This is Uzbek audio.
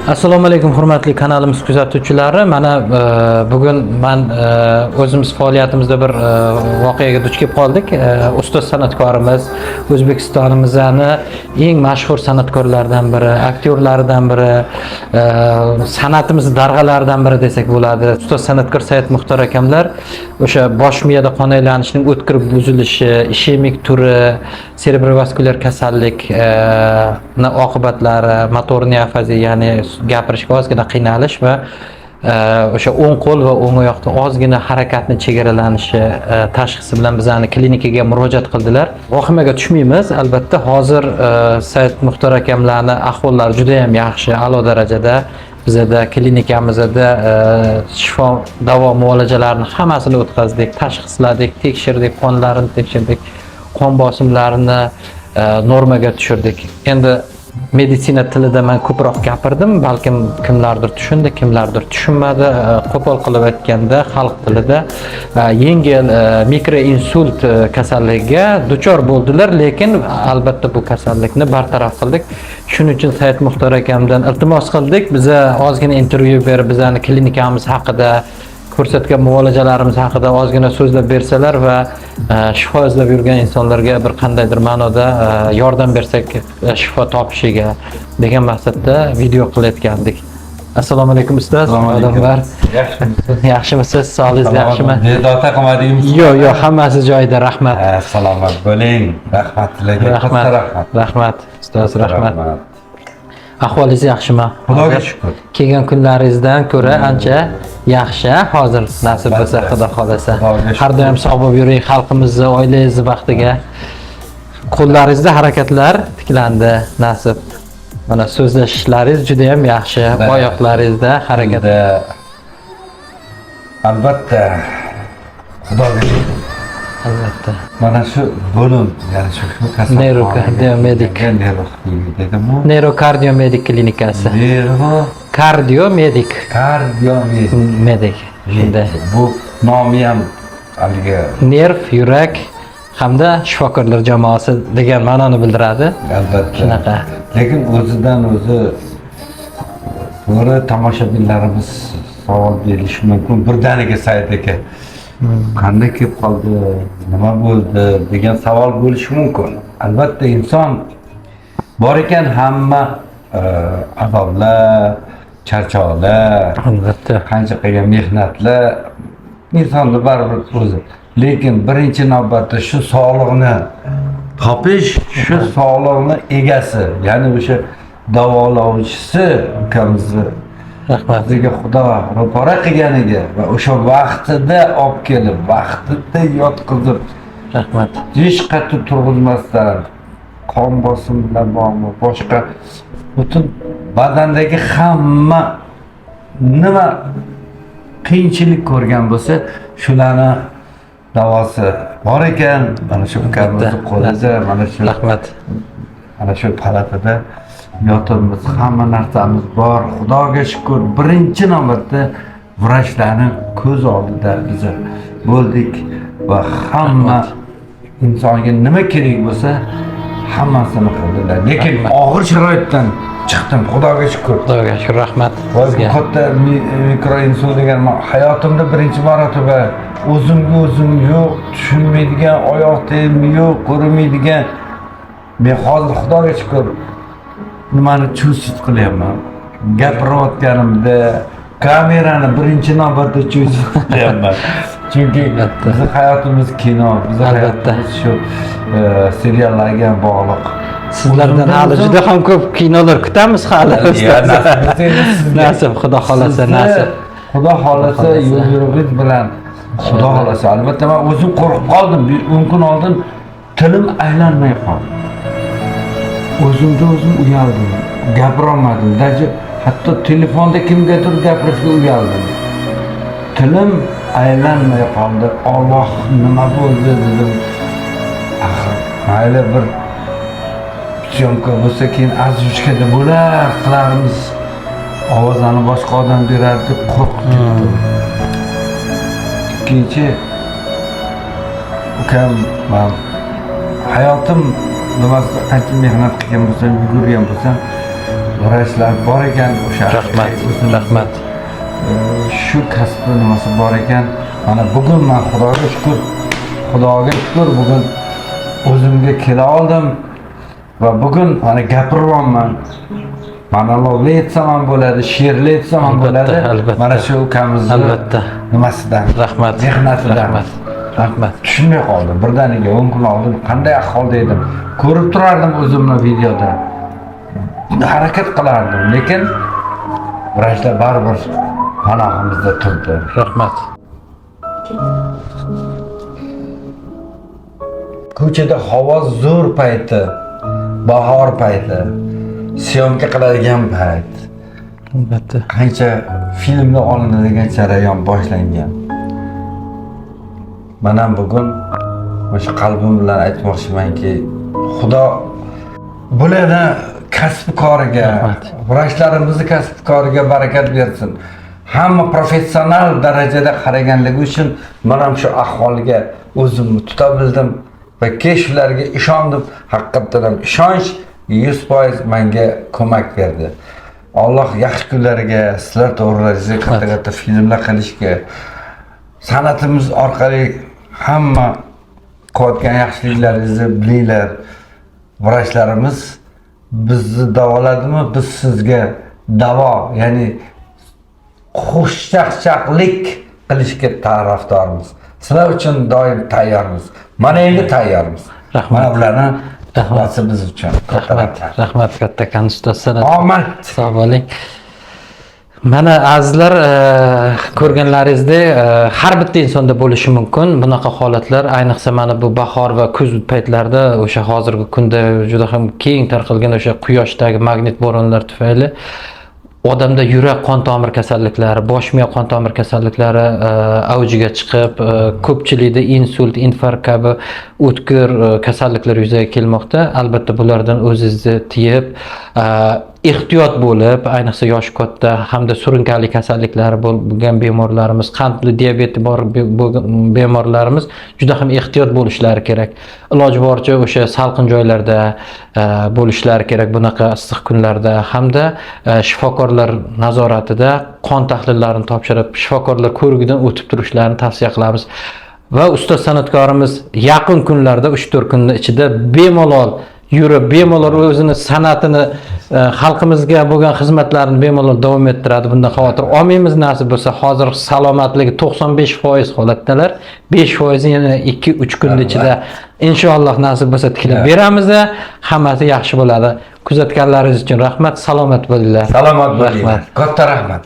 Assalomu alaykum hurmatli kanalimiz kuzatuvchilari. Mana bugun men o'zimiz faoliyatimizda bir voqeaga duch kelib qoldik. Ustoz san'atkorimiz O'zbekistonimizning eng mashhur san'atkorlaridan biri, aktyorlaridan biri, san'atimiz darg'alaridan biri desak bo'ladi. Ustoz san'atkor Said Muxtor akamlar o'sha bosh miyada qon aylanishining o'tkir buzilishi, ishemik turi, serebrovaskulyar kasallik oqibatlari, motorniy afaziya, ya'ni gapirishga ozgina qiynalish va o'sha o'ng qo'l va o'ng oyoqda ozgina harakatni chegaralanishi tashxisi bilan bizani klinikaga murojaat qildilar. Vahimaga tushmaymiz. Albatta hozir Said Muxtor akamlarning ahvollari juda ham yaxshi, a'lo darajada. Bizda klinikamizda shifo davo muolajalarini hammasini o'tkazdik, tashxisladik, tekshirdik, qonlarini tekshirdik, qon bosimlarini normaga tushirdik. Endi meditsina tilida men ko'proq gapirdim, balkim kimlardir tushundi, kimlardir tushunmadi. Qo'pol qilib aytganda xalq tilida yengil mikroinsult kasalligiga duchor bo'ldilar, lekin albatta bu kasallikni bartaraf qildik. Shuning uchun Said Muxtor akamdan iltimos qildik, biza ozgina intervyu berib bizani klinikamiz haqida, ko'rsatgan muolajalarimiz haqida ozgina so'zlab bersalar va shifo izlab yurgan insonlarga bir qandaydir ma'noda yordam bersak shifo topishiga degan maqsadda video qilayotgandik. Assalomu alaykum ustoz. Odamlar yaxshimisiz? Sog'ligingiz yaxshimi? Bezovta qilmadingizmi? Yo'q, hammasi joyida, rahmat. Salomat bo'ling. Rahmat tilayman. Rahmat ustoz, rahmat. Ahvolingiz yaxshimi? Xudoga shukr. Kelgan kunlaringizdan ko'ra ancha yaxshi. Hozir nasib bo'lsa, Xudo xolasa. Har doim sog' bo'lib yuring, xalqimizni, oilangizni baxtiga. Qo'llaringizda harakatlar tiklandi, nasib. Mana so'zlashishlaringiz juda ham yaxshi. Oyoqlaringizda harakat. Albatta. Xudoga shukr. Albatta. Mana shu bo'lim, ya'ni shu kasal. Neurokardiomedik. Neurokardiomedik klinikasi. Kardiomedik. Medik. Shunday. Bu nomi ham haligi nerv, yurak hamda shifokorlar jamoasi degan ma'noni bildiradi. Albatta. Shunaqa. Lekin o'zidan o'zi to'g'ri tomoshabinlarimiz savol berishi mumkin. Birdaniga Said aka qanday kelib qoldi, nima bo'ldi degan savol bo'lishi mumkin. Albatta inson bor ekan, hamma azoblar, charchoqlar, Albatta. qancha qilgan mehnatlar insonni baribir o'zi. Lekin birinchi navbatda shu sog'liqni topish, shu sog'liqni egasi, ya'ni o'sha davolovchisi ukamizni Rahmat. bizga Xudo ro'para qilganiga va o'sha vaqtida olib kelib, vaqtida yotqizib, Rahmat. hech qattiq turg'izmasdan qon bosimi bilan bormi, boshqa butun badandagi hamma nima qiyinchilik ko'rgan bo'lsa, shularni davosi bor ekan. Mana shu ukamizni qo'lida, mana shu Rahmat. mana shu palatada yotibmiz, hamma narsamiz bor. Xudoga shukr. Birinchi navbatda vrachlarning ko'z oldida biz bo'ldik va hamma insonga nima kerak bo'lsa hammasini qildilar. Lekin og'ir sharoitdan chiqdim, Xudoga shukr. Xudoga shukr, rahmat sizga. Katta mikroinsult degan hayotimda birinchi marotaba o'zim yo'q, tushunmaydigan, oyoq temi yo'q, ko'rmaydigan. Men hozir Xudoga shukr nimani cho'zib qilyapman. Gapirayotganimda kamerani birinchi navbatda cho'zib qilyapman. Chunki bizning hayotimiz kino, bizning hayotimiz shu seriallarga bog'liq. Sizlardan hali juda ham ko'p kinolar kutamiz hali. Nasib, Xudo xolasa, nasib. Xudo xolasa yo'l-yo'ringiz bilan, Xudo xolasa. Albatta men o'zim qo'rqib qoldim. Bir kun oldin tilim aylanmay qoldi. O'zimga o'zim uyaldim. Gapira olmadim. Hatto telefonda kimgadir gapirishga uyaldim. Tilim aylanmay qoldi. Alloh, nima bo'ldi dedim. Axir mayli bir syomka bo'lsa, keyin azjuchkada bo'lar qilarmiz. Ovozani boshqa odam beradi deb qo'rqib ketdim. Ikkinchi ukam, men hayotim nimasida qancha mehnat qilgan bo'lsam, yugurgan bo'lsam, vrachlar bor ekan o'sha Rahmat, o'zimiz, rahmat. shu kasbni nimasi bor ekan. Mana bugun men Xudoga shukur bugun o'zimga kela oldim va bugun mana gapiryapman. Monologli aytsam ham bo'ladi, she'rli aytsam ham bo'ladi. Albatta. Mana shu ukamizni Albatta. nimasidan, Rahmat. mehnatidan. Rahmat. Rahmat. Tushunmay qoldim. Birdaniga 10 kun oldin qanday ahvolda edim. Ko'rib turardim o'zimni videoda. Harakat qilardim, lekin vrachlar baribir panohimizda turdi. Rahmat. Ko'chada havo zo'r payti, bahor payti, syomka qiladigan payt. Albatta. Qancha filmga olinadigan jarayon boshlangan. Men ham bugun o'sha qalbim bilan aytmoqchimanki, Xudo bularni kasb-koriga, vrachlarimizni kasb-koriga barakat bersin. Hamma professional darajada qaraganligi uchun men ham shu ahvolga o'zimni tuta bildim va shularga ishondim. Haqiqatan ham ishonch 100% menga ko'mak berdi. Alloh yaxshi kunlariga, sizlar to'g'rilaringizga katta filmlar qilishga, san'atimiz orqali hamma qilayotgan yaxshiliklaringizni bilinglar. Vrachlarimiz bizni davoladimi? Biz sizga davo, ya'ni xushchaqchaqlik qilishga tarafdormiz. Sizlar uchun doim tayyormiz. Mana endi tayyormiz. Mana bularni rahmat biz uchun. Rahmat kattakon ustoz san'at. Omad. Sog' bo'ling. Mana azizlar, ko'rganlaringizdek har bitta insonda bo'lishi mumkin bunaqa holatlar, ayniqsa mana bu bahor va kuz paytlarida o'sha hozirgi kunda juda ham keng tarqalgan o'sha quyoshdagi magnit bo'ronlar tufayli odamda yurak qon tomir kasalliklari, bosh miya qon tomir kasalliklari avjiga chiqib, ko'pchilikda insult, infarkt kabi o'tkir kasalliklar yuzaga kelmoqda. Albatta bulardan o'zingizni tiyib, ehtiyot bo'lib, ayniqsa yoshi katta hamda surunkali kasalliklari bo'lgan bemorlarimiz, qandli diabeti bor bemorlarimiz juda ham ehtiyot bo'lishlari kerak. Iloji boricha o'sha salqin joylarda bo'lishlari kerak bunaqa issiq kunlarda, hamda shifokorlar nazoratida qon tahlillarini topshirib, shifokorlar ko'rigidan o'tib turishlarini tavsiya qilamiz. Va ustoz san'atkorimiz yaqin kunlarda 3-4 kunning ichida bemalol yurib, bemalol o'zini san'atini, xalqimizga bo'lgan xizmatlarini bemalol davom ettiradi. Bundan xavotir olmaymiz. Nasib bo'lsa, hozir salomatligi 95% holatdalar. 5% yana 2-3 kun ichida inshaalloh nasib bo'lsa tiklab beramiz. Hammasi yaxshi bo'ladi. Kuzatganlaringiz uchun rahmat. Salomat bo'linglar. Salomat bo'linglar. Katta rahmat.